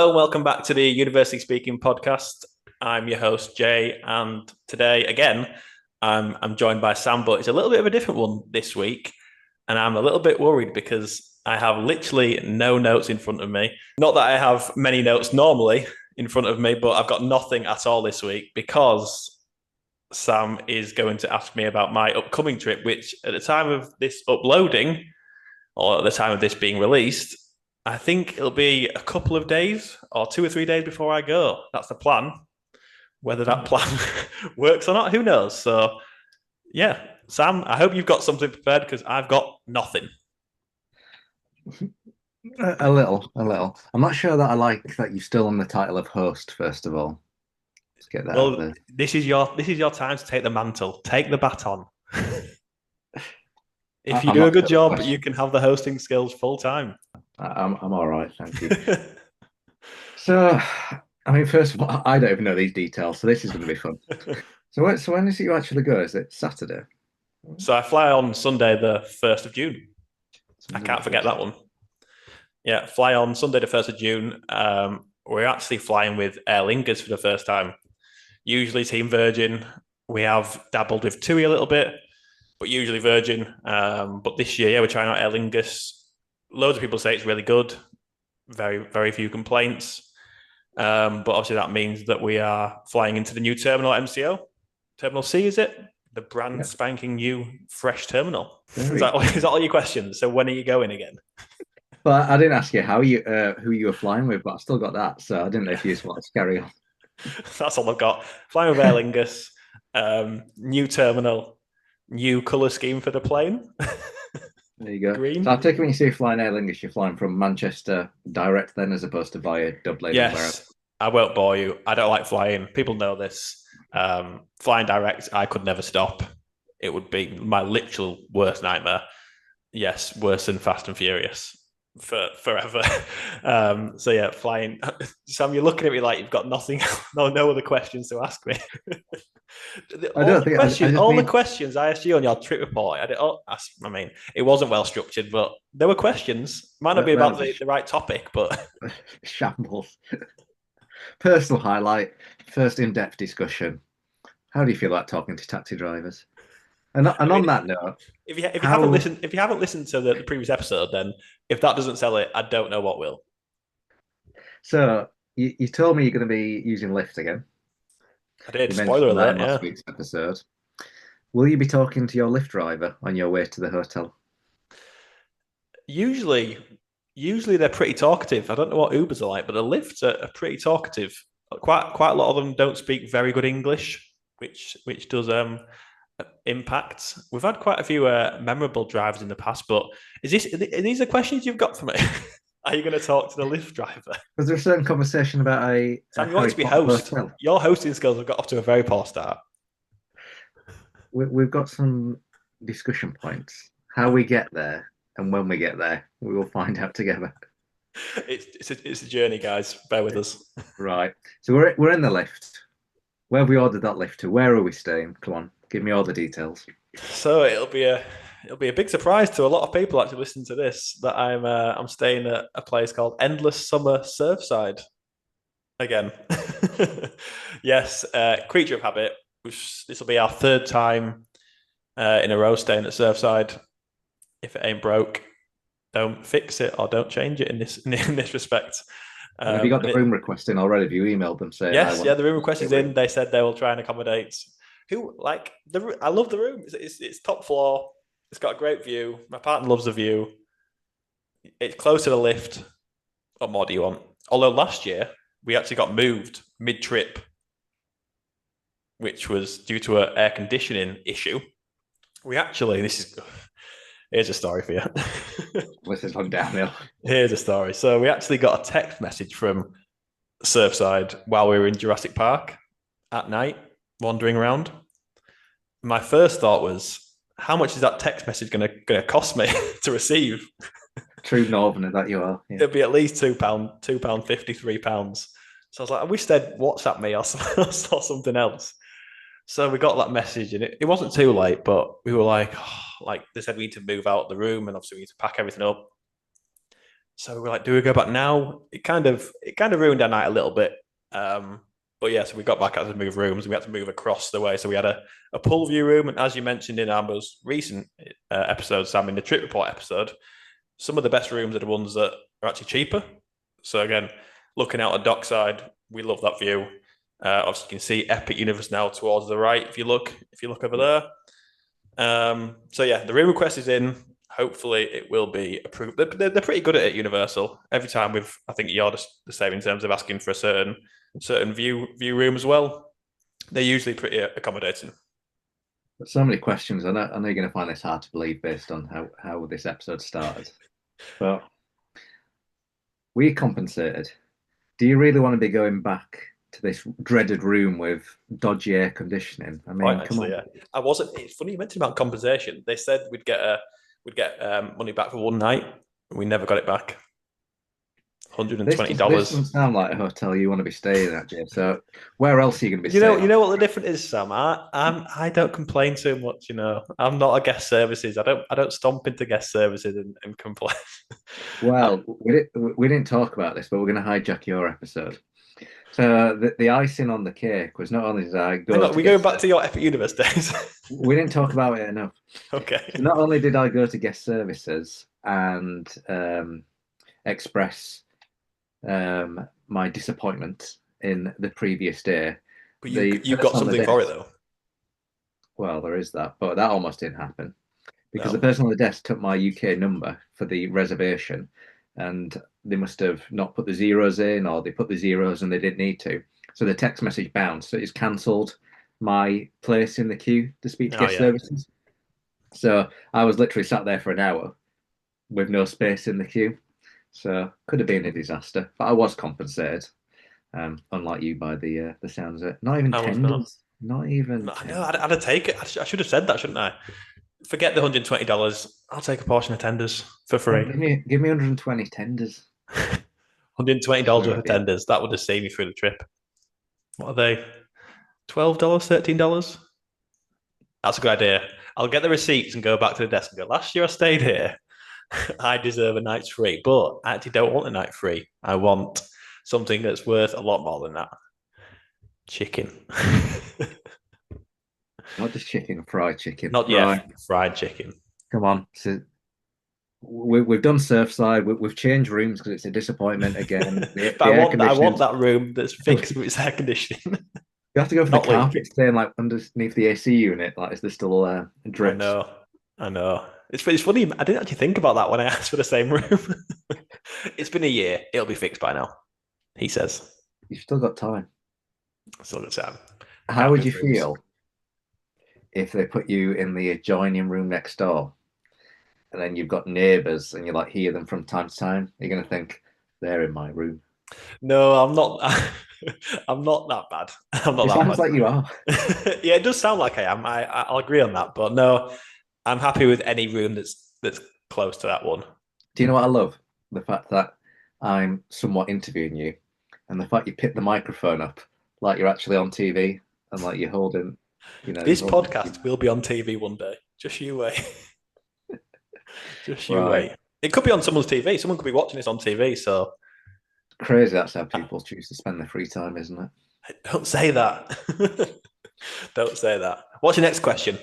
Hello and welcome back to the University Speaking podcast. I'm your host, Jay, and today, again, I'm joined by Sam, but it's a little bit of a different one this week. And I'm a little bit worried because I have literally no notes in front of me. Not that I have many notes normally in front of me, but I've got nothing at all this week because Sam is going to ask me about my upcoming trip, which at the time of this uploading, or at the time of this being released, I think it'll be a couple of days or 2 or 3 days before I go. That's the plan. Whether that plan works or not, who knows? So, yeah, Sam, I hope you've got something prepared because I've got nothing. A little. I'm not sure that I like that you've stolen the title of host, first of all. Let's get that out Well, there. this is your time to take the mantle, take the baton. If you I'm do a not good sure job, you can have the hosting skills full time. I'm all right, thank you. So, I mean, first of all, I don't even know these details, so this is going to be fun. So when is it you actually go? Is it Saturday? So I fly on Sunday, the 1st of June. I can't forget that one. Yeah, fly on Sunday, the 1st of June. We're actually flying with Aer Lingus for the first time. Usually Team Virgin. We have dabbled with TUI a little bit, but usually Virgin. But this year, yeah, we're trying out Aer Lingus. Loads of people say it's really good. Very, very few complaints. But obviously that means that we are flying into the new terminal at MCO. Terminal C, is it? The brand spanking new fresh terminal. Is that all your questions? So when are you going again? But I didn't ask you who you were flying with, but I still got that. So I didn't know if you just want to carry on. That's all I've got. Flying with Aer Lingus, new terminal, new colour scheme for the plane. There you go. Green. So I take it when you say flying Aer Lingus, you're flying from Manchester direct then, as opposed to via Dublin. Yes, I won't bore you. I don't like flying. People know this. Flying direct, I could never stop. It would be my literal worst nightmare. Yes, worse than Fast and Furious forever. So yeah, flying. Sam, you're looking at me like you've got nothing, no other questions to ask me. All the questions I asked you on your trip report. I mean, it wasn't well structured, but there were questions. Might not be about the right topic, but shambles. Personal highlight, first in-depth discussion. How do you feel about talking to taxi drivers? And on that note, if you haven't listened to the previous episode, then if that doesn't sell it, I don't know what will. So you told me you're going to be using Lyft again. I did. Spoiler alert. Last week's episode. Will you be talking to your Lyft driver on your way to the hotel? Usually they're pretty talkative. I don't know what Ubers are like, but the Lyfts are pretty talkative. Quite a lot of them don't speak very good English, which does impact. We've had quite a few memorable drives in the past, but are these the questions you've got for me? Are you going to talk to the Lyft driver? Was there a certain conversation about Sam, you want to be host. Your hosting skills have got off to a very poor start. We've got some discussion points. How we get there and when we get there, we will find out together. It's a journey, guys. Bear with us. Right. So we're in the lift. Where have we ordered that lift to? Where are we staying? Come on, give me all the details. So it'll be a big surprise to a lot of people actually listening to this that I'm staying at a place called Endless Summer Surfside again. Yes, Creature of Habit. This will be our third time in a row staying at Surfside. If it ain't broke, don't fix it or don't change it in this respect. Have you got the room request in already? Have you emailed them saying? Yes, the room request is in. They said they will try and accommodate. I love the room. It's top floor. It's got a great view. My partner loves the view. It's close to the lift. What more do you want? Although last year we actually got moved mid-trip, which was due to an air conditioning issue. Here's a story for you. This is on downhill. Here's a story. So we actually got a text message from Surfside while we were in Jurassic Park at night, wandering around. My first thought was, how much is that text message going to cost me to receive? True Northerner that you are. Yeah. It'd be at least £2, £2.50, £3. So I was like, I wish they'd WhatsApp me or something else. So we got that message, and it wasn't too late, but we were like, they said we need to move out of the room, and obviously we need to pack everything up. So we're like, do we go back now? It kind of ruined our night a little bit. But yeah, so we got back, had to move rooms. We had to move across the way. So we had a pool view room. And as you mentioned in our most recent episode, Sam, in the trip report episode, some of the best rooms are the ones that are actually cheaper. So again, looking out at dockside, we love that view. Obviously, you can see Epic Universe now towards the right. If you look over there. So yeah, the room request is in. Hopefully, it will be approved. They're pretty good at it, Universal. Every time I think you're the same in terms of asking for a certain view room as well. They're usually pretty accommodating. So many questions. I know you're going to find this hard to believe based on how this episode started. But we compensated. Do you really want to be going back to this dreaded room with dodgy air conditioning? I mean, come on. Yeah. I wasn't. It's funny you mentioned about compensation. They said we'd get money back for one night. We never got it back. This $120. doesn't sound like a hotel you want to be staying at, Jay. So where else are you going to be You know, staying? you know what the difference is, Sam. I don't complain too much. I'm not a guest services. I don't stomp into guest services and complain. Well, we didn't talk about this, but we're going to hijack your episode. So the icing on the cake was not only did I Hang go on, to we get going back to your Epic Universe days. we didn't talk about it enough. Okay. So not only did I go to guest services and express my disappointment in the previous day, But the you got person on the something for it desk- though. Well, there is that, but that almost didn't happen because the No. person on the desk took my UK number for the reservation, and they must have not put the zeros in, or they put the zeros and they didn't need to. So the text message bounced. So it's cancelled my place in the queue to speak to Oh guest yeah. services. So I was literally sat there for an hour with no space in the queue. So could have been a disaster, but I was compensated. Unlike you, by the sounds of it. Not even I was not. tenders. Not even I know. tenders. I'd have take it. I should have said that, shouldn't I? Forget the $120. I'll take a portion of tenders for free. Give me 120 tenders. $120 worth of tenders. That would have saved me through the trip. What are they? $12, $13? That's a good idea. I'll get the receipts and go back to the desk and go, last year I stayed here. I deserve a night's free. But I actually don't want a night free. I want something that's worth a lot more than that. Chicken. Not just chicken, fried chicken. Not Right. yet. Fried chicken. Come on. So we've done Surfside. We've changed rooms because it's a disappointment again. But I want that room that's fixed with its air conditioning. You have to go for the Not leaking. carpet staying like underneath the AC unit. Like, is there still drips? I know. It's funny. I didn't actually think about that when I asked for the same room. It's been a year. It'll be fixed by now. He says. You've still got time. So that's sad. How would you feel if they put you in the adjoining room next door, and then you've got neighbours and you like hear them from time to time? You're going to think they're in my room. No, I'm not. I'm not that bad. I'm not It that sounds bad. like you are. Yeah, it does sound like I am. I'll agree on that. But no, I'm happy with any room that's close to that one. Do you know what I love? The fact that I'm somewhat interviewing you, and the fact you pick the microphone up like you're actually on TV, and like you're holding, This you're holding- podcast will be on TV one day. Just you wait. Just you Right. wait. It could be on someone's TV. Someone could be watching this on TV. So Crazy. That's how people choose to spend their free time, isn't it? don't say that. Don't say that. What's your next question?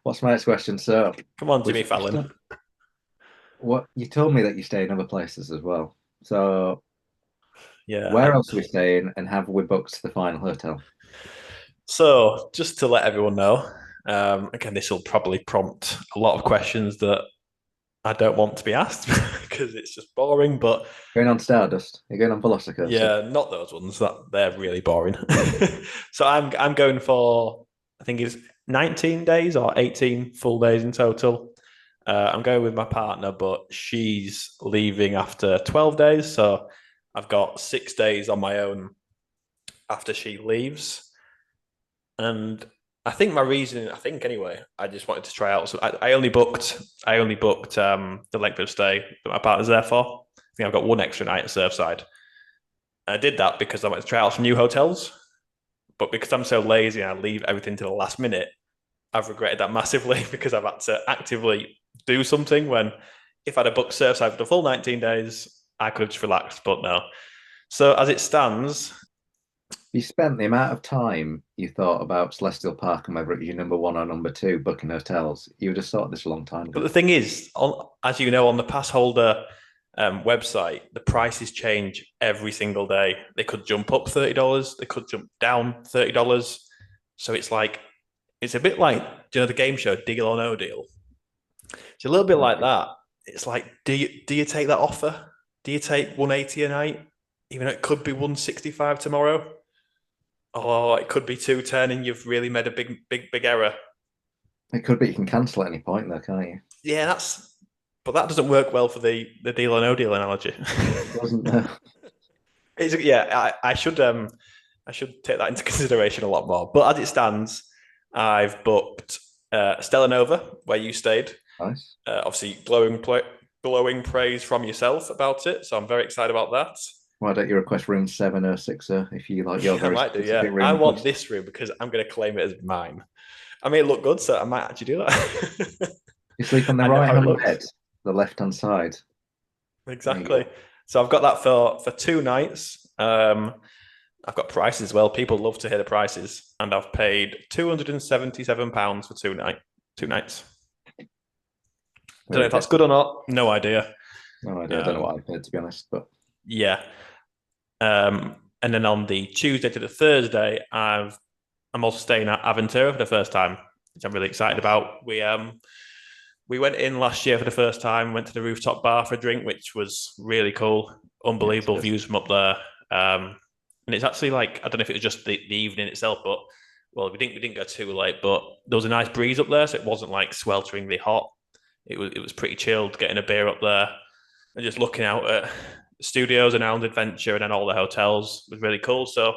What's my next question? So, Come on, Jimmy Fallon. what you told me that you stay in other places as well. So, Yeah. where else are we staying, and have we booked the final hotel? So, just to let everyone know, again, this will probably prompt a lot of questions that I don't want to be asked because it's just boring. But Going on Stardust? You're going on Velocicoaster? yeah, not those ones. They're really boring. So I'm going for, I think it's 19 days or 18 full days in total. I'm going with my partner, but she's leaving after 12 days. So I've got 6 days on my own after she leaves. And I think my reason, anyway, I just wanted to try out. So I only booked the length of stay that my partner's there for. I think I've got one extra night at Surfside. And I did that because I wanted to try out some new hotels. But because I'm so lazy and I leave everything to the last minute, I've regretted that massively because I've had to actively do something when if I'd have booked Surfside for the full 19 days, I could have just relaxed, but no. So as it stands, You spent the amount of time you thought about Celestial Park and whether it was your number one or number two booking hotels. You would have sorted this a long time but ago. the thing is, as you know, on the pass holder website, the prices change every single day. They could jump up $30, they could jump down $30. So it's a bit like, do you know the game show Deal or No Deal? It's a little bit like that. It's like, do you take that offer? Do you take 180 a night, even though it could be 165 tomorrow? Or it could be 210 and you've really made a big error. It could be you can cancel at any point, though, can't you? Yeah, but that doesn't work well for the Deal or No Deal analogy. It doesn't. Yeah, I should take that into consideration a lot more. But as it stands, I've booked Stella Nova, where you stayed. Nice. Obviously, glowing praise from yourself about it, so I'm very excited about that. Why don't you request room 7 or 6 if you like your I very might do, specific yeah. room I want request? this room because I'm going to claim it as mine. I mean, it looked good, so I might actually do that. You sleep on the I know how right it hand looks. bed, the left hand side. Exactly. So I've got that for 2 nights. I've got prices as well. People love to hear the prices, and I've paid £277 for 2 nights. Don't know if that's good or not. No idea. No idea. I don't know what I paid, to be honest, but Yeah. And then on the Tuesday to the Thursday, I'm also staying at Aventura for the first time, which I'm really excited about. We went in last year for the first time, went to the rooftop bar for a drink, which was really cool. Unbelievable views from up there. And it's actually like, I don't know if it was just the evening itself, but well, we didn't go too late, but there was a nice breeze up there, so it wasn't like swelteringly hot. It was pretty chilled getting a beer up there and just looking out at studios and Island Adventure and then all the hotels was really cool. So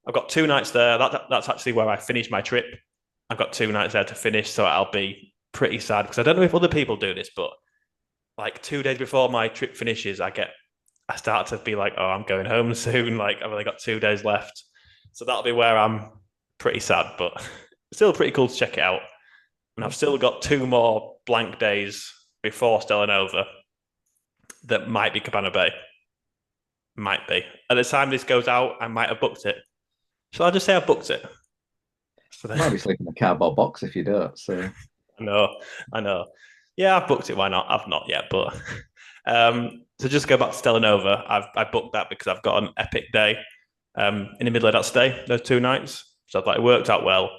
I've got 2 nights there. That's actually where I finished my trip. I've got 2 nights there to finish, so I'll be pretty sad because I don't know if other people do this, but like 2 days before my trip finishes, I start to be like, oh, I'm going home soon. Like I've only got 2 days left, so that'll be where I'm pretty sad, but still pretty cool to check it out. And I've still got 2 more blank days before Stella Nova that might be Cabana Bay. Might be. At the time this goes out, I might have booked it. Shall I just say I booked it? you might be sleeping in a cardboard box if you don't. So I know. Yeah, I've booked it. Why not? I've not yet, but so just go back to Stella Nova. I booked that because I've got an epic day in the middle of that stay, those 2 nights. So I thought it worked out well.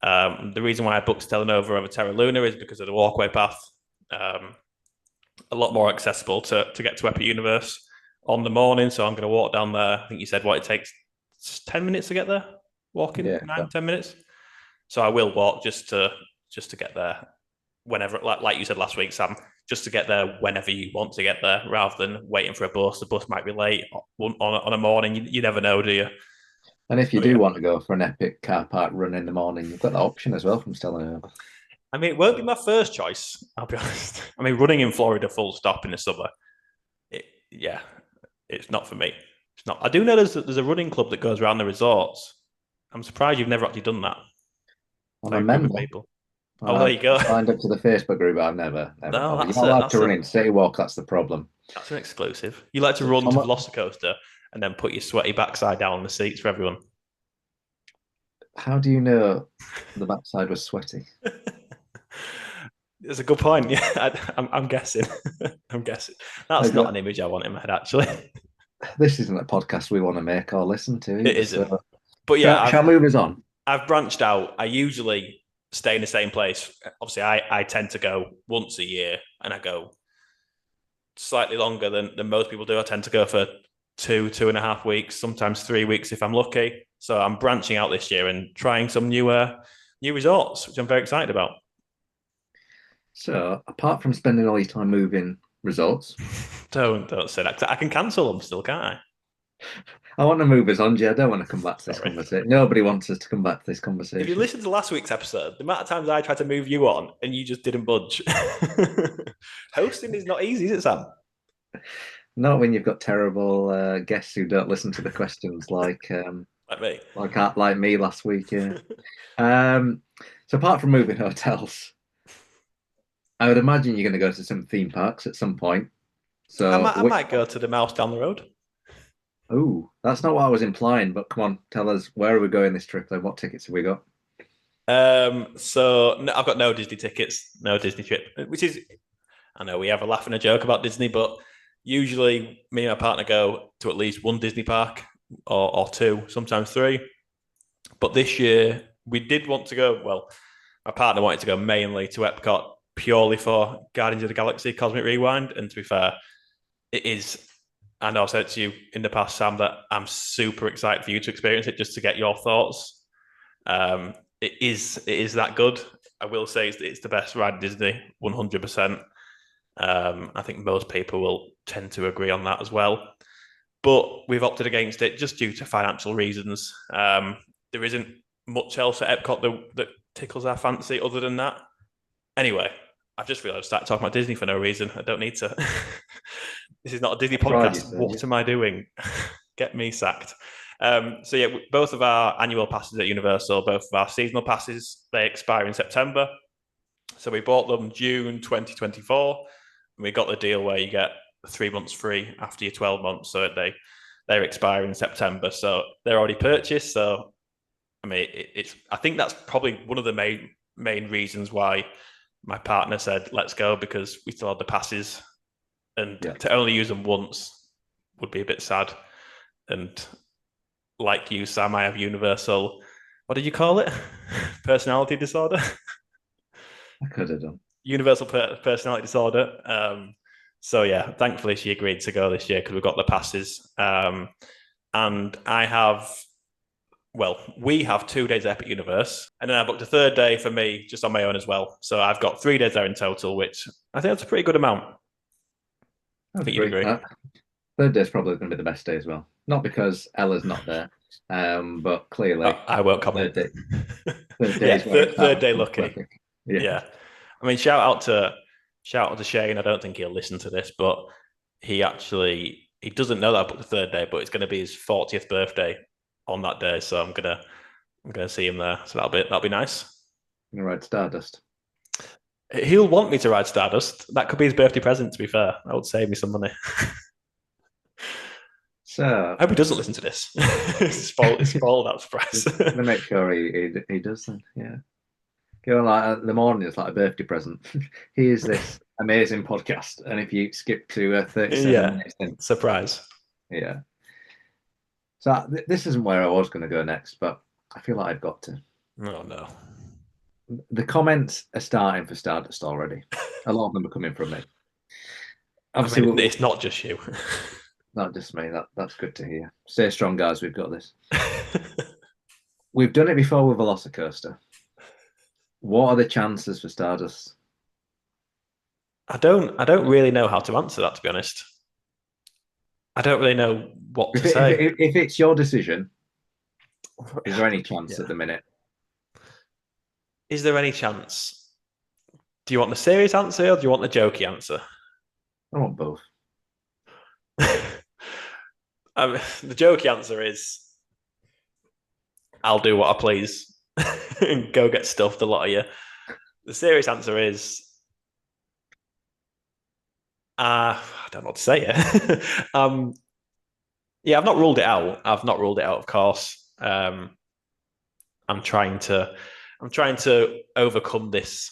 The reason why I booked Stella Nova over Terra Luna is because of the walkway path. A lot more accessible to get to Epic Universe on the morning. So I'm going to walk down there. I think you said it takes 10 minutes to get there. Walking, Yeah. 10 minutes. So I will walk just to get there whenever, like you said last week, Sam, just to get there whenever you want to get there, rather than waiting for a bus. The bus might be late on a morning. You never know, do you? And if you do want to go for an epic car park run in the morning, you've got that option as well from Stella Nova. I mean, it won't be my first choice, I'll be honest. I mean, running in Florida full stop in the summer, it's not for me. It's not. I do know there's a running club that goes around the resorts. I'm surprised you've never actually done that. I'm a member. People. Oh, there you go. Signed up to the Facebook group, but I've never. No, You're that's not allowed to run in City Walk. That's the problem. That's an exclusive. You like to run to Velocicoaster and then put your sweaty backside down on the seats for everyone. How do you know the backside was sweaty? It's a good point. Yeah, I'm guessing. I'm guessing. That's not an image I want in my head, actually. This isn't a podcast we want to make or listen to. It isn't. But yeah, shall move us on? I've branched out. I usually stay in the same place. Obviously, I tend to go once a year, and I go slightly longer than most people do. I tend to go for 2.5 weeks, sometimes 3 weeks if I'm lucky. So I'm branching out this year and trying some new resorts, which I'm very excited about. So, apart from spending all your time moving resorts, don't say that. I can cancel them still, can't I? I want to move us on, Jay. I don't want to come back to this conversation. Nobody wants us to come back to this conversation. If you listen to last week's episode, the amount of times I tried to move you on and you just didn't budge. Hosting is not easy, is it, Sam? Not when you've got terrible guests who don't listen to the questions like me, like me last week. Yeah. So apart from moving hotels, I would imagine you're going to go to some theme parks at some point. So, I might go to the mouse down the road. oh, that's not what I was implying. But come on, tell us, where are we going this trip? Then what tickets have we got? So no, I've got no Disney tickets, no Disney trip, which is, I know we have a laugh and a joke about Disney, but usually me and my partner go to at least one Disney park or two, sometimes three. But this year we did want to go. Well, my partner wanted to go mainly to Epcot purely for Guardians of the Galaxy Cosmic Rewind. And to be fair, it is. I know I've said to you in the past, Sam, that I'm super excited for you to experience it just to get your thoughts. It is that good. I will say it's the best ride at Disney, 100%. I think most people will tend to agree on that as well. But we've opted against it just due to financial reasons. There isn't much else at Epcot that tickles our fancy other than that. Anyway, I've just realised I started talking about Disney for no reason. I don't need to. This is not a Disney podcast. What am I doing? Get me sacked. So yeah, both of our annual passes at Universal, both of our seasonal passes, they expire in September. So we bought them June 2024. And we got the deal where you get 3 months free after your 12 months. So they expire in September. So they're already purchased. So I mean, I think that's probably one of the main reasons why my partner said let's go, because we still had the passes, and to only use them once would be a bit sad. And like you, Sam, I have universal, what did you call it? Personality disorder? I could have done. Universal personality disorder. So yeah, thankfully she agreed to go this year because we've got the passes. And we have 2 days Epic Universe, and then I booked a third day for me just on my own as well. So I've got 3 days there in total, which I think that's a pretty good amount. I think you'd agree. Third day is probably going to be the best day as well. Not because Ella's not there, but clearly I won't comment. Third day lucky. Yeah. I mean, shout out to Shane. I don't think he'll listen to this, but he doesn't know that I booked the third day, but it's going to be his 40th birthday on that day, so I'm gonna see him there. So that'll be nice. You're gonna ride Stardust. He'll want me to ride Stardust. That could be his birthday present. To be fair, that would save me some money. So I hope he doesn't listen to this. Spoil that surprise. I'm gonna make sure he does then. Yeah. Go on, like the morning is like a birthday present. Here's this amazing podcast, and if you skip to 37 minutes, then surprise. Yeah. So this isn't where I was going to go next, but I feel like I've got to. Oh, no. The comments are starting for Stardust already. A lot of them are coming from me. Obviously, it's not just you. Not just me. That's good to hear. Stay strong, guys. We've got this. We've done it before with Velocicoaster. What are the chances for Stardust? I don't really know how to answer that, to be honest. I don't really know what to say. If it's your decision, is there any chance at the minute? Is there any chance? Do you want the serious answer or do you want the jokey answer? I want both. The jokey answer is I'll do what I please and go get stuffed, a lot of you. The serious answer is I don't know what to say yet. Yeah, I've not ruled it out. Of course. I'm trying to overcome this,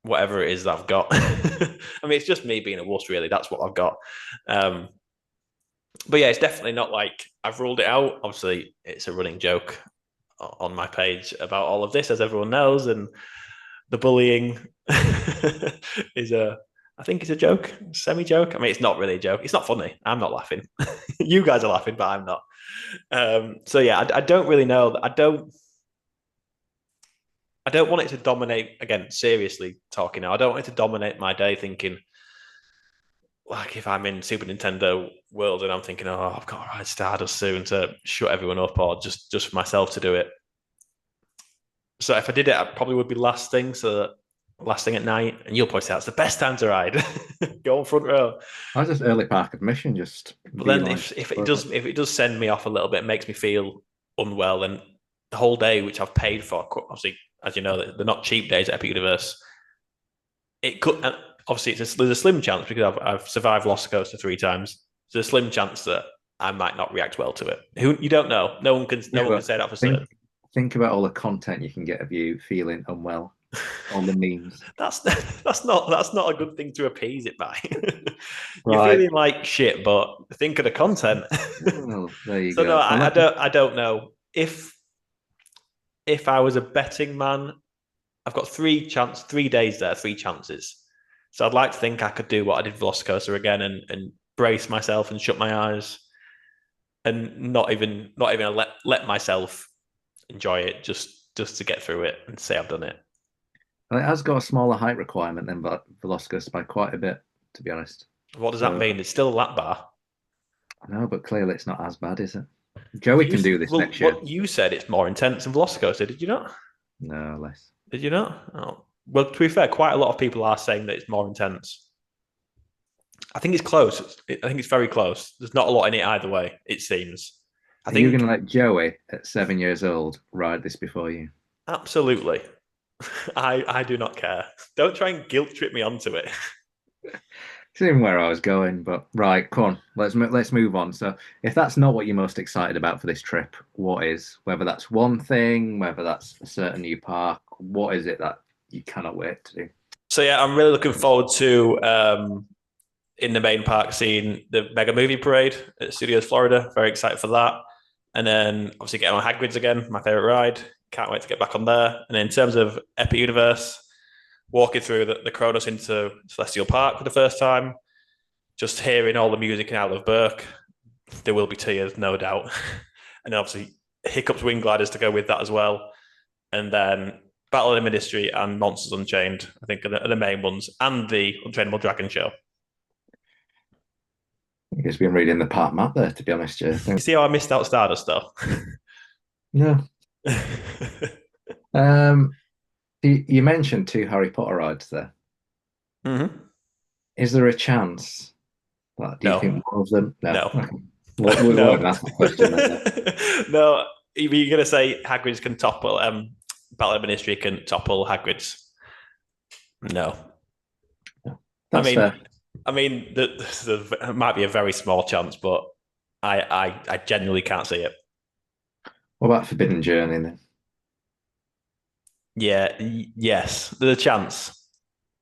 whatever it is that I've got. I mean, it's just me being a wuss, really. That's what I've got. But yeah, it's definitely not like I've ruled it out. Obviously, it's a running joke on my page about all of this, as everyone knows, and the bullying is I think it's a joke, semi-joke. I mean, it's not really a joke. It's not funny. I'm not laughing. You guys are laughing, but I'm not. So yeah, I don't really know. I don't want it to dominate, again, seriously talking now. I don't want it to dominate my day thinking, like, if I'm in Super Nintendo world and I'm thinking, oh, I've got to ride Stardust soon to shut everyone up, or just for myself to do it. So if I did it, I probably would be last thing at night, and you'll probably say that's the best time to ride. Go on front row. I just early park admission, But then if it does send me off a little bit, it makes me feel unwell, then the whole day, which I've paid for, obviously, as you know, they're not cheap days at Epic Universe. it could. And obviously, there's a slim chance because I've survived Velocicoaster 3 times. There's a slim chance that I might not react well to it. Who you don't know. No Yeah, one can but say that for think certain. think about all the content you can get of you feeling unwell, all the memes. That's not a good thing to appease it by. You're Right. feeling like shit, but think of the content. Well, there you So no, go. And I don't know if I was a betting man. I've got 3 days there, 3 chances. So I'd like to think I could do what I did for Velocicoaster again and brace myself and shut my eyes and not even let myself enjoy it just to get through it and say I've done it. it has got a smaller height requirement than Velociraptor by quite a bit, to be honest. What does that So mean? It's still a lap bar. no, but clearly it's not as bad, is it? Joey can do this Well, next year. what you said it's more intense than Velocicoaster, did you not? No, less. Did you not? Oh. Well, to be fair, quite a lot of people are saying that it's more intense. I think it's close. I think it's very close. There's not a lot in it either way, it seems. I Are you think going to let Joey at 7 years old ride this before you? absolutely. I do not care. Don't try and guilt trip me onto it. Seeing where I was going, but right, come on, let's move on. So, if that's not what you're most excited about for this trip, what is? Whether that's one thing, whether that's a certain new park, what is it that you cannot wait to do? So yeah, I'm really looking forward to in the main park seeing the Mega Movie Parade at Studios Florida. Very excited for that. And then obviously getting on Hagrid's again, my favorite ride. Can't wait to get back on there. And in terms of Epic Universe, walking through the Kronos into Celestial Park for the first time, just hearing all the music in Isle of Burke, there will be tears, no doubt. And obviously Hiccups Wing Gliders to go with that as well. And then Battle of the Ministry and Monsters Unchained, I think, are the main ones, and the Untrainable Dragon Show. He's been reading the park map there, to be honest, Jay. You see how I missed out Stardust, though? Yeah. Um, you mentioned 2 Harry Potter rides there. Mm-hmm. Is there a chance? Like, do you think one of them? No. No. Okay. We No. won't ask the question. Then. No. You're going to say Hagrid's can topple, Battle of the Ministry can topple Hagrid's? No. That's fair. I mean, there might be a very small chance, but I genuinely can't see it. What about Forbidden Journey then? Yeah, yes, there's a chance.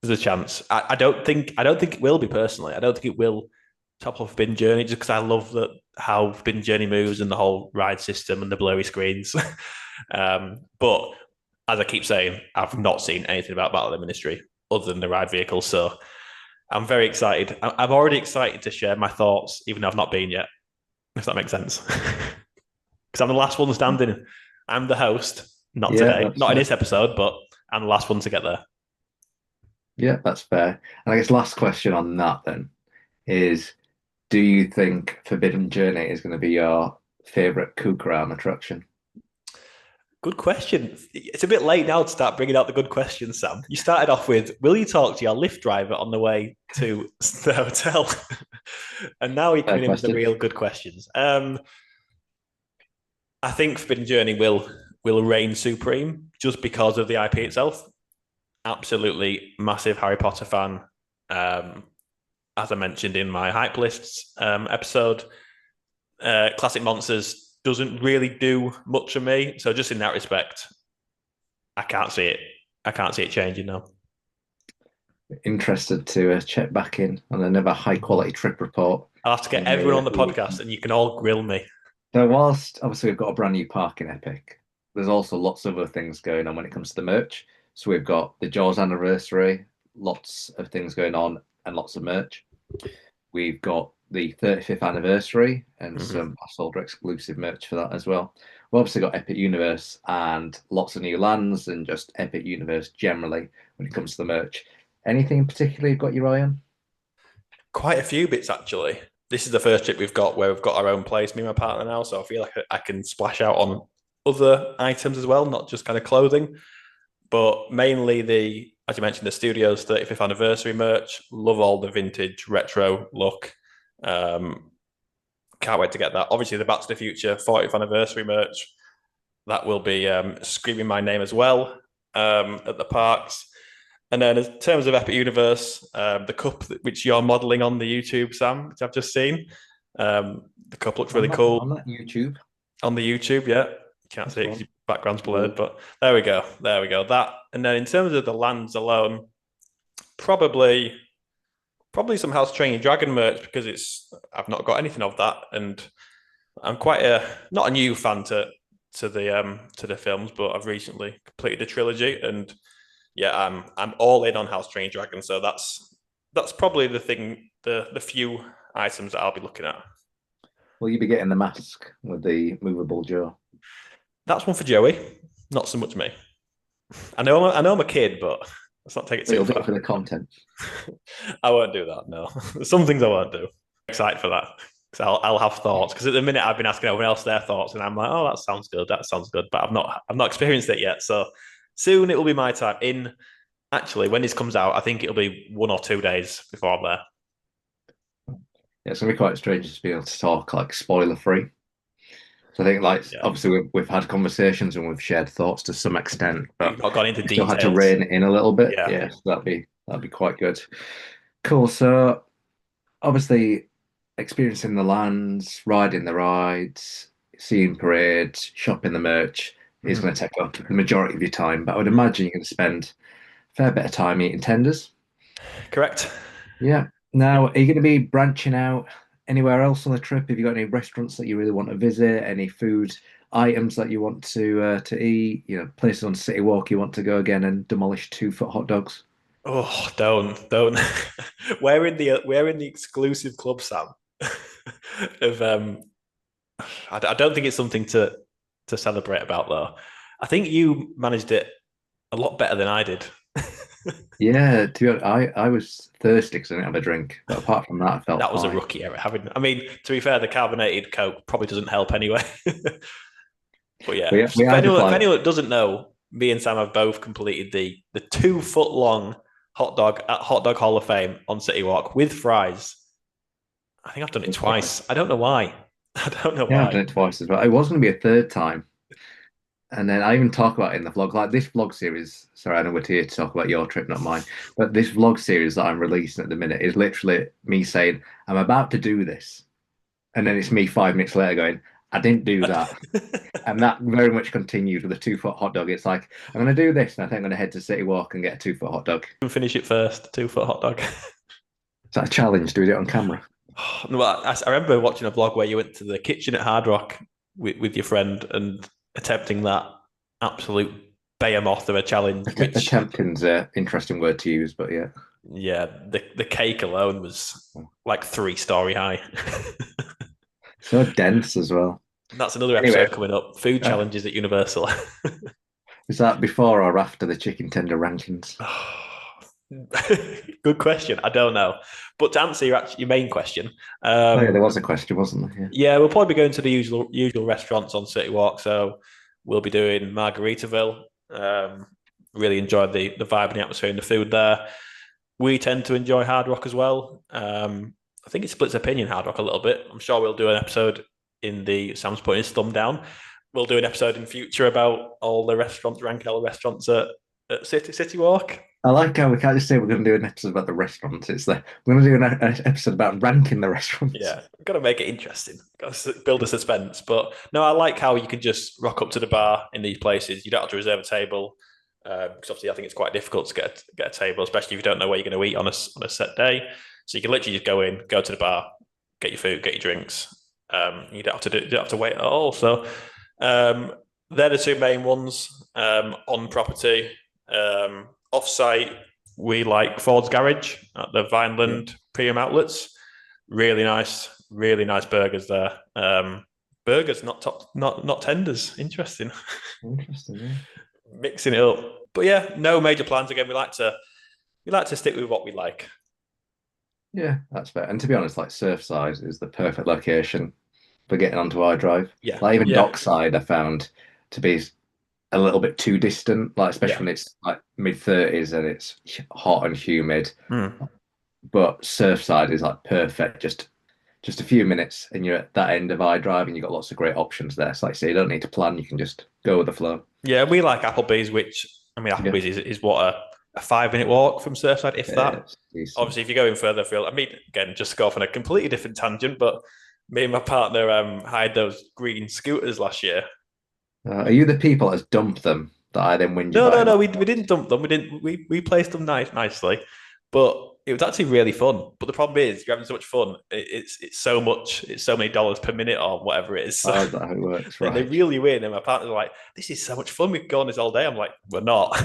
There's a chance. I don't think it will be personally. I don't think it will top off Forbidden Journey just because I love how Forbidden Journey moves and the whole ride system and the blurry screens. But as I keep saying, I've not seen anything about Battle of the Ministry other than the ride vehicle. So I'm very excited. I'm already excited to share my thoughts, even though I've not been yet, if that makes sense. Because I'm the last one standing. I'm the host, not today, not in this episode, but I'm the last one to get there. Yeah, that's fair. And I guess last question on that then is, do you think Forbidden Journey is going to be your favourite Kukulkan attraction? Good question. It's a bit late now to start bringing out the good questions, Sam. You started off with, will you talk to your Lyft driver on the way to the hotel? And now you're coming in with the real good questions. I think Forbidden Journey will reign supreme just because of the IP itself. Absolutely massive Harry Potter fan. As I mentioned in my hype lists episode, Classic Monsters doesn't really do much for me. So just in that respect, I can't see it. I can't see it changing now. Interested to check back in on another high quality trip report. I'll have to get everyone on the podcast and you can all grill me. So whilst obviously we've got a brand new park in Epic, there's also lots of other things going on when it comes to the merch. So we've got the Jaws anniversary, lots of things going on and lots of merch. We've got the 35th anniversary and some Passholder exclusive merch for that as well. We've obviously got Epic Universe and lots of new lands and just Epic Universe generally when it comes to the merch. Anything in particular you've got your eye on? Quite a few bits, actually. This is the first trip we've got where we've got our own place, me and my partner now, so I feel like I can splash out on other items as well, not just kind of clothing. But mainly as you mentioned, the studio's 35th anniversary merch. Love all the vintage retro look. Can't wait to get that. Obviously, the Back to the Future 40th anniversary merch. That will be screaming my name as well at the parks. And then in terms of Epic Universe, the cup which you're modelling on the YouTube, Sam, which I've just seen, the cup looks really cool. On that YouTube. On the YouTube, yeah. You can't see it because your background's blurred, but there we go. That, and then in terms of the lands alone, probably some House Training Dragon merch because I've not got anything of that, and I'm quite not a new fan to the films, but I've recently completed the trilogy, and yeah, I'm all in on House Training Dragon, so that's probably the few items that I'll be looking at. Will you be getting the mask with the movable jaw? That's one for Joey, not so much me. I know I'm a kid, but let's not take it too You'll far. do it for the content. I won't do that. No, some things I won't do. I'm excited for that because I'll have thoughts. Because at the minute I've been asking everyone else their thoughts, and I'm like, oh, that sounds good. But I've not experienced it yet. So soon it will be my time. Actually, when this comes out, I think it'll be 1 or 2 days before I'm there. Yeah, it's gonna be quite strange to be able to talk like spoiler free. So I think, obviously, we've had conversations and we've shared thoughts to some extent, but we've not gone into still details. had to rein it in a little bit. Yeah, so that'd be quite good. Cool. So obviously, experiencing the lands, riding the rides, seeing parades, shopping the merch is going to take up the majority of your time. But I would imagine you're going to spend a fair bit of time eating tenders. Correct. Yeah. Now, are you going to be branching out anywhere else on the trip? Have you got any restaurants that you really want to visit? Any food items that you want to eat? Places on City Walk you want to go again and demolish 2-foot hot dogs? Oh, don't. We're in the exclusive club, Sam. of I don't think it's something to celebrate about though. I think you managed it a lot better than I did. Yeah, to be honest, I was thirsty because I didn't have a drink. But apart from that, I felt that was fine. A rookie error. I mean, to be fair, the carbonated Coke probably doesn't help anyway. But yeah, if anyone doesn't know, me and Sam have both completed the 2-foot long hot dog at Hot Dog Hall of Fame on City Walk with fries. I think I've done it twice. I don't know why. I've done it twice as well. It was going to be a third time. And then I even talk about it in the vlog, like this vlog series. Sorry, I know we're here to talk about your trip, not mine. But this vlog series that I'm releasing at the minute is literally me saying, I'm about to do this. And then it's me 5 minutes later going, I didn't do that. And that very much continued with a 2-foot hot dog. It's like, I'm going to do this, and I think I'm going to head to City Walk and get a 2-foot hot dog. Finish it first, 2-foot hot dog. Is that a challenge? Do we do it on camera? Well, I remember watching a vlog where you went to the kitchen at Hard Rock with your friend and attempting that absolute behemoth of a challenge. Attempting's an interesting word to use, but yeah. Yeah, the cake alone was like 3-story high. So dense as well. That's another episode coming up. Food challenges at Universal. Is that before or after the chicken tender rankings? Good question. I don't know. But to answer your main question, yeah, there was a question, wasn't there? Yeah, we'll probably be going to the usual restaurants on City Walk. So we'll be doing Margaritaville. Really enjoy the vibe and the atmosphere and the food there. We tend to enjoy Hard Rock as well. I think it splits opinion, Hard Rock, a little bit. I'm sure we'll do an episode in the Sam's putting his thumb down. We'll do an episode in future about all the restaurants, rank all the restaurants at City Walk. I like how we can't just say we're going to do an episode about the restaurants. It's we're going to do an episode about ranking the restaurants. Yeah, we've got to make it interesting. Got to build a suspense. But no, I like how you can just rock up to the bar in these places. You don't have to reserve a table. Because obviously I think it's quite difficult to get a table, especially if you don't know where you're going to eat on a set day. So you can literally just go in, go to the bar, get your food, get your drinks. You don't have to wait at all. So they're the two main ones on property. Off-site, we like Ford's Garage at the Vineland Premium Outlets. Really nice burgers there. Burgers, not tenders. Interesting. Yeah. Mixing it up. But yeah, no major plans. Again, we like to stick with what we like. Yeah, that's fair. And to be honest, like Surfside is the perfect location for getting onto iDrive. Yeah. Like even Dockside I found to be a little bit too distant, like especially when it's like mid-30s and it's hot and humid. But Surfside is like perfect, just a few minutes and you're at that end of iDrive and you've got lots of great options there. So like I say, you don't need to plan, you can just go with the flow. Yeah, we like Applebee's, which I mean Applebee's is what a 5 minute walk from Surfside, if Yeah, that. it's decent. Obviously, if you're going further afield, I mean, again, just to go off on a completely different tangent, but me and my partner hired those green scooters last year. Are you the people that dump them that I then whinge No, no, about? no. We didn't dump them. We placed them nicely, but it was actually really fun. But the problem is, you're having so much fun. It's so much. It's so many dollars per minute or whatever it is. So Oh, is that how it works? they Right. really win. And my partner's like, "This is so much fun. We could go on this all day." I'm like, "We're not."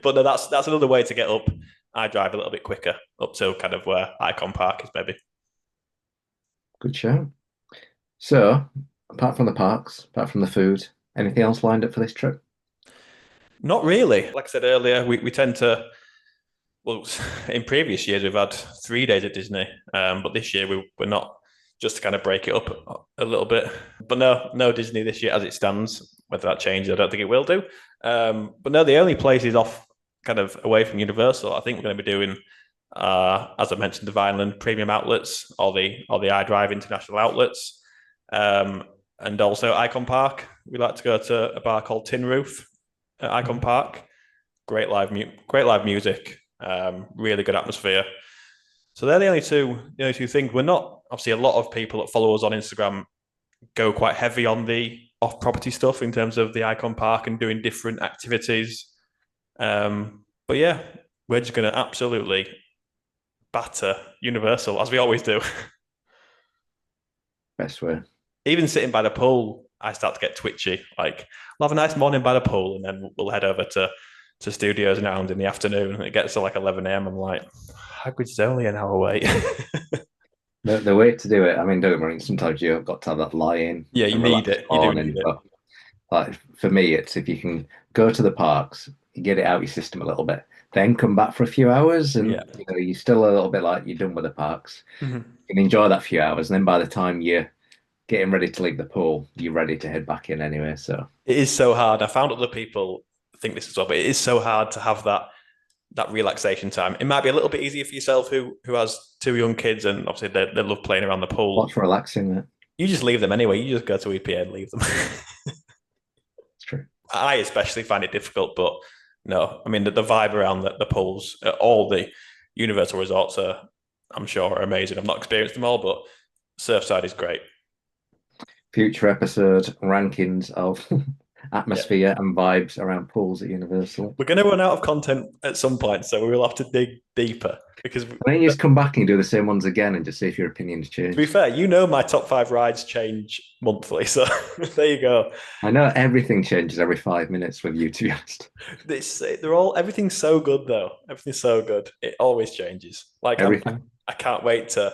But no, that's another way to get up. I drive a little bit quicker up to kind of where Icon Park is, maybe. Good show. So, apart from the parks, apart from the food, anything else lined up for this trip? Not really. Like I said earlier, we tend to. Well, in previous years we've had 3 days at Disney, but this year we're not, just to kind of break it up a little bit. But no Disney this year as it stands. Whether that changes, I don't think it will do. But no, the only places off kind of away from Universal, I think we're going to be doing, as I mentioned, the Vineland premium outlets, or the iDrive international outlets, and also Icon Park. We like to go to a bar called Tin Roof at Icon Park. Great live music. Really good atmosphere. So they're the only two things. We're not, obviously, a lot of people that follow us on Instagram go quite heavy on the off-property stuff in terms of the Icon Park and doing different activities. But yeah, we're just going to absolutely batter Universal as we always do. Best way. Even sitting by the pool, I start to get twitchy. Like, I'll have a nice morning by the pool, and then we'll head over to Studios now in the afternoon. It gets to like 11 a.m. I'm like, Hagrid's is only an hour away. The way to do it, I mean, don't worry, sometimes you've got to have that lie-in Yeah, you and need relax it. You do morning. need it. But like for me, it's if you can go to the parks, you get it out your system a little bit, then come back for a few hours, and Yeah. you're still a little bit like you're done with the parks. Mhm. You can enjoy that few hours, and then by the time you're getting ready to leave the pool, you're ready to head back in anyway. So It is so hard. I found other people think this as well, but it is so hard to have that relaxation time. It might be a little bit easier for yourself who has two young kids and obviously they love playing around the pool. what's relaxing there? You just leave them anyway. You just go to EPA and leave them. It's true. I especially find it difficult, but no, I mean the vibe around the pools, all the Universal resorts are, I'm sure, are amazing. I've not experienced them all, but Surfside is great. Future episode rankings of atmosphere and vibes around pools at Universal. We're going to run out of content at some point, so we will have to dig deeper because, And then you just come back and do the same ones again and just see if your opinions to be change. fair, my top 5 rides change monthly, so there you go. I know everything changes every 5 minutes with you, to be honest. Everything's so good though. Everything's so good. It always changes. Like Everything. I can't wait to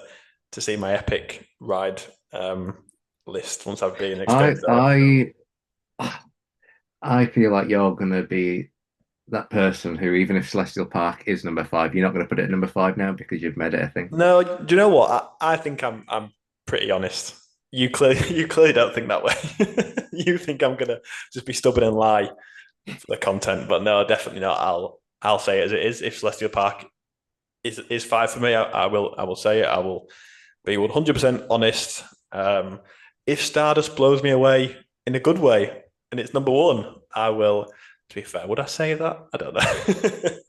see my epic ride list once I've been experienced. I feel like you're gonna be that person who, even if Celestial Park is number 5, you're not gonna put it at number 5 now because you've made it a thing. No, do you know what? I think I'm pretty honest. You clearly don't think that way. You think I'm gonna just be stubborn and lie for the content, but no, definitely not. I'll say it as it is. If Celestial Park is 5 for me, I will say it. I will be 100% honest. If Stardust blows me away in a good way and it's number 1, I will. To be fair, would I say that? I don't know.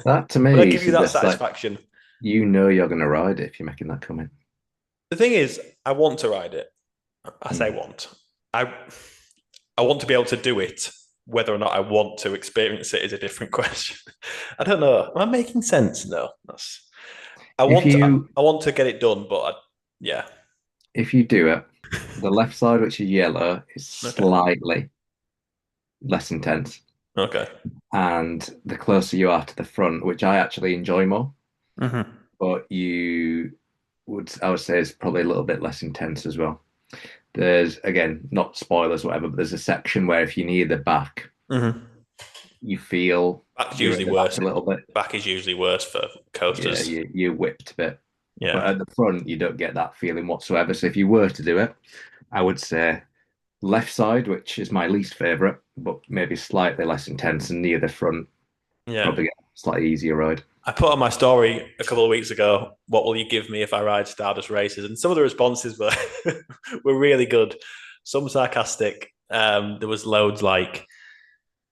That to me Would I give you that suggests, like, satisfaction? you know you're gonna ride it if you're making that comment. The thing is, I want to ride it. I say want. I want to be able to do it. Whether or not I want to experience it is a different question. I don't know. Am I making sense? No, I want to get it done, but yeah. If you do it, the left side, which is yellow, is slightly less intense. Okay. And the closer you are to the front, which I actually enjoy more, but I would say is probably a little bit less intense as well. There's, again, not spoilers, whatever, but there's a section where if you near the back, you feel back's usually worse. A little bit. Back is usually worse for coasters. Yeah, you're whipped a bit. Yeah. But at the front, you don't get that feeling whatsoever. So if you were to do it, I would say left side, which is my least favorite, but maybe slightly less intense, and near the front, probably get a slightly easier ride. I put on my story a couple of weeks ago, what will you give me if I ride Stardust races? And some of the responses were were really good. Some sarcastic. There was loads like,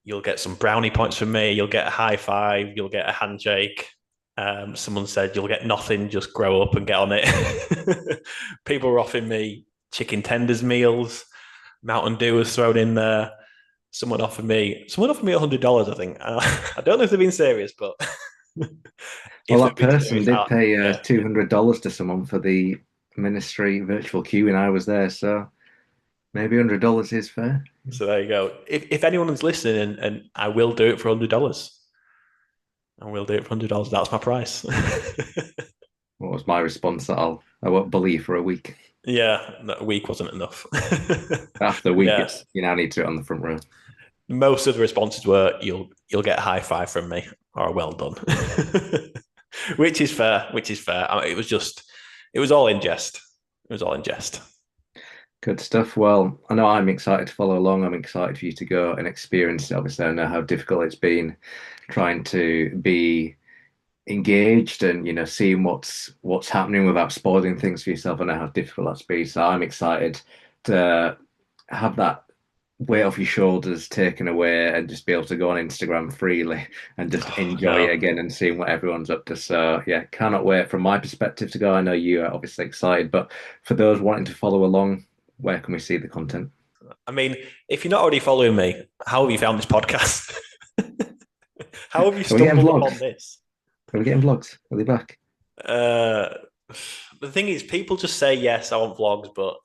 You'll get some brownie points from me. You'll get a high five. You'll get a handshake. Someone said you'll get nothing. Just grow up and get on it. People were offering me chicken tenders meals. Mountain Dew was thrown in there. Someone offered me $100. I think. I don't know if they're being serious, but well, that person did pay yeah. $200 to someone for the ministry virtual queuing. I was there, so maybe $100 is fair. So there you go. If anyone's listening, and I will do it for $100. I will do it for $100. That's my price. What was my response? That I won't believe for a week. Yeah, a week wasn't enough. After a week, yes. You now need to it on the front row. Most of the responses were, "You'll get a high five from me," or "Well done," which is fair. I mean, it was all in jest. It was all in jest. Good stuff. Well, I know I'm excited to follow along. I'm excited for you to go and experience it. Obviously, I know how difficult it's been trying to be engaged and seeing what's happening without spoiling things for yourself. I know how difficult that's been. So I'm excited to have that weight off your shoulders taken away and just be able to go on Instagram freely and just enjoy it again and seeing what everyone's up to. So yeah, cannot wait from my perspective to go. I know you are obviously excited, but for those wanting to follow along, where can we see the content? I mean, if you're not already following me, how have you found this podcast? How have you stumbled upon this? Are we getting vlogs? Are they back? The thing is, people just say, yes, I want vlogs, but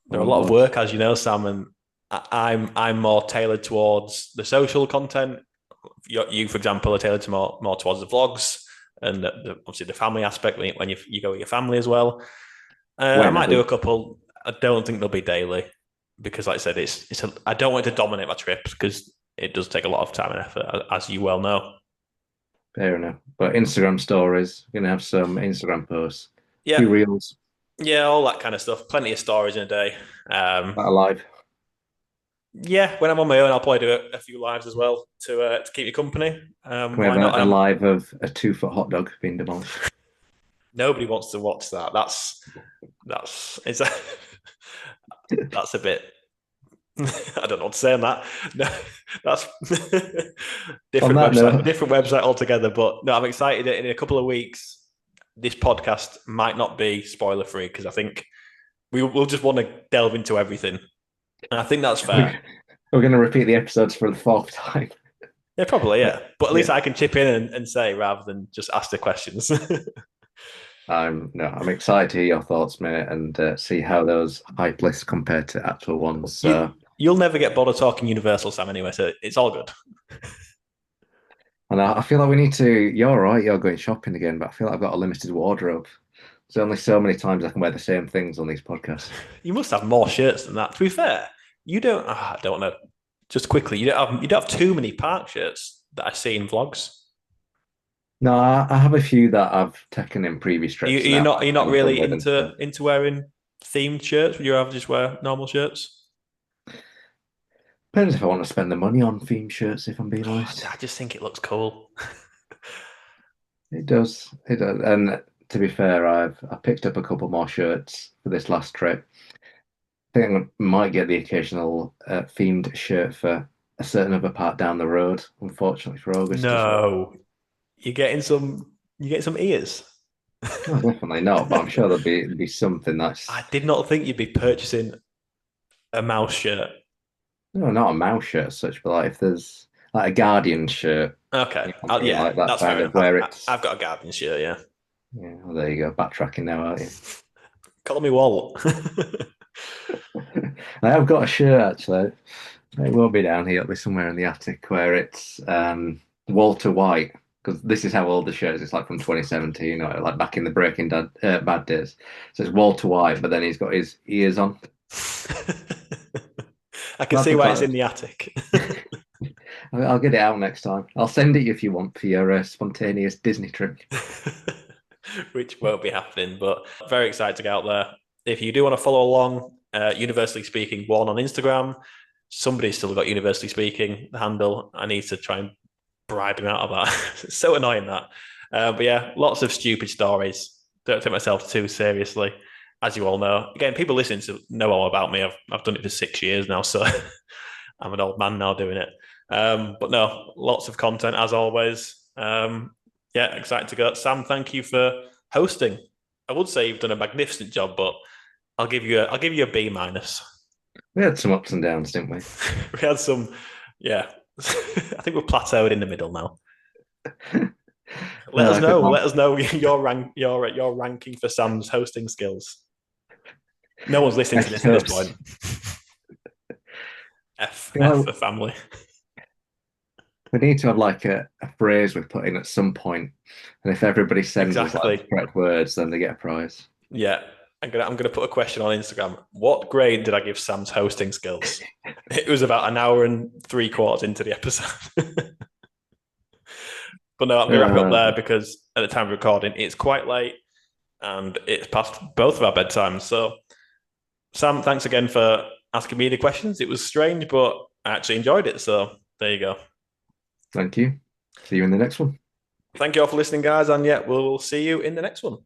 they're a lot of work, as you know, Sam, and I'm more tailored towards the social content. You, for example, are tailored to more towards the vlogs and obviously the family aspect when you go with your family as well. I might do a couple. I don't think they'll be daily because, like I said, I don't want to dominate my trips because it does take a lot of time and effort, as you well know. Fair enough. But Instagram stories, you're going to have some Instagram posts. Yeah. Few reels. Yeah, all that kind of stuff. Plenty of stories in a day. Live. Yeah, when I'm on my own, I'll probably do a few lives as well to keep you company. Can we have a live of a 2-foot hot dog being demolished? Nobody wants to watch that. That's a bit. I don't know what to say on that. No, that's different website altogether. But no, I'm excited. In a couple of weeks, this podcast might not be spoiler free because I think we'll just want to delve into everything, and I think that's fair. We're going to repeat the episodes for the 4th time. Yeah, probably. Yeah, but at least I can chip in and say rather than just ask the questions. I'm excited to hear your thoughts, mate, and see how those hype lists compare to actual ones. So. You'll never get bothered talking Universal, Sam, anyway, so it's all good. And I feel like we need to. You're right, you're going shopping again, but I feel like I've got a limited wardrobe. There's only so many times I can wear the same things on these podcasts. You must have more shirts than that. To be fair, you don't. I don't know. Just quickly, you don't have too many park shirts that I see in vlogs. No, I have a few that I've taken in previous trips. You're not really into wearing themed shirts. Would you rather just wear normal shirts? Depends if I want to spend the money on themed shirts, if I'm being honest. I just think it looks cool. It does. And to be fair, I picked up a couple more shirts for this last trip. I think I might get the occasional themed shirt for a certain other part down the road, unfortunately, for August. No. You're getting some ears? No, definitely not, but I'm sure there'll be something that's... I did not think you'd be purchasing a mouse shirt. No, not a mouse shirt as such, but like if there's like a Guardian shirt. Okay. Yeah, like that that's kind of where it's... I've got a Guardian shirt, yeah. Yeah, well, there you go. Backtracking now, aren't you? Call me Walt. I have got a shirt, actually. It won't be down here. It'll be somewhere in the attic where it's Walter White. Because this is how old the shirt is. It's like from 2017 or like back in the Breaking Bad days. So it's Walter White, but then he's got his ears on. I can see why it's in the attic. I'll get it out next time. I'll send it if you want for your spontaneous Disney trip. Which won't be happening, but very excited to get out there. If you do want to follow along, Universally Speaking 1 on Instagram. Somebody's still got Universally Speaking, the handle. I need to try and bribe him out of that. It's so annoying that. But yeah, lots of stupid stories. Don't take myself too seriously, as you all know. Again, people listening to know all about me. I've done it for 6 years now, so I'm an old man now doing it. But no, lots of content as always. Yeah, excited to go. Sam, thank you for hosting. I would say you've done a magnificent job, but I'll give you a B minus. We had some ups and downs, didn't we? We had some, yeah. I think we're plateaued in the middle now. Let us know. Let us know your ranking for Sam's hosting skills. No one's listening to this at this point. F for family. We need to have like a phrase we put in at some point, and if everybody sends us like the correct words, then they get a prize. Yeah, I'm gonna put a question on Instagram. What grade did I give Sam's hosting skills? It was about an hour and 3/4 into the episode. But no, I'm gonna wrap up there because at the time of recording, it's quite late and it's past both of our bedtimes. So, Sam, thanks again for asking me the questions. It was strange, but I actually enjoyed it. So there you go. Thank you. See you in the next one. Thank you all for listening, guys. And yeah, we'll see you in the next one.